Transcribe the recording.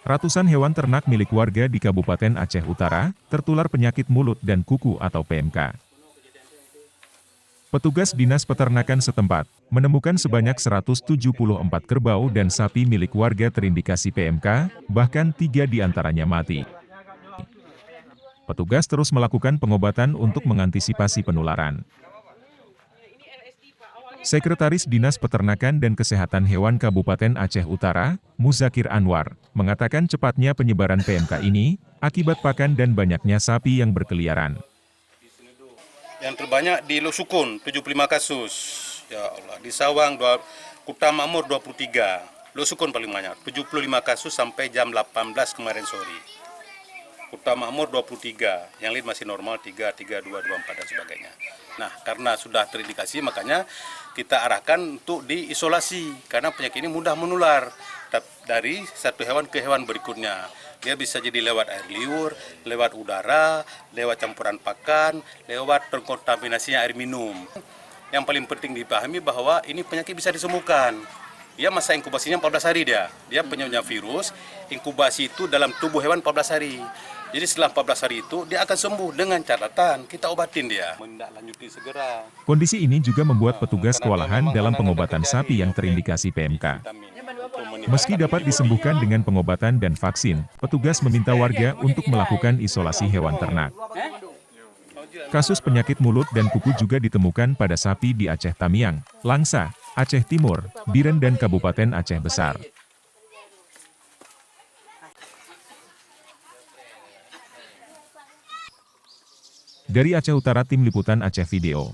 Ratusan hewan ternak milik warga di Kabupaten Aceh Utara tertular penyakit mulut dan kuku atau PMK. Petugas Dinas Peternakan setempat menemukan sebanyak 174 kerbau dan sapi milik warga terindikasi PMK, bahkan 3 diantaranya mati. Petugas terus melakukan pengobatan untuk mengantisipasi penularan. Sekretaris Dinas Peternakan dan Kesehatan Hewan Kabupaten Aceh Utara, Muzakir Anwar, mengatakan cepatnya penyebaran PMK ini akibat pakan dan banyaknya sapi yang berkeliaran. Yang terbanyak di Losukun 75 kasus. Ya Allah, di Sawang Kuta Makmur 23. Losukun paling banyak 75 kasus sampai jam 18 kemarin sore. Kuta Makmur 23, yang lain masih normal 3, 3, 2, 24 dan sebagainya. Nah, karena sudah terindikasi makanya kita arahkan untuk diisolasi karena penyakit ini mudah menular dari satu hewan ke hewan berikutnya. Dia bisa jadi lewat air liur, lewat udara, lewat campuran pakan, lewat terkontaminasinya air minum. Yang paling penting dipahami bahwa ini penyakit bisa disembuhkan. Dia masa inkubasinya 14 hari dia punya virus, inkubasi itu dalam tubuh hewan 14 hari. Jadi setelah 14 hari itu dia akan sembuh dengan catatan kita obatin dia. Menindaklanjuti segera. Kondisi ini juga membuat petugas kewalahan dalam pengobatan sapi yang terindikasi PMK. Meski dapat disembuhkan dengan pengobatan dan vaksin, petugas meminta warga untuk melakukan isolasi hewan ternak. Kasus penyakit mulut dan kuku juga ditemukan pada sapi di Aceh Tamiang, Langsa, Aceh Timur, Biren dan Kabupaten Aceh Besar. Dari Aceh Utara, Tim Liputan Aceh Video.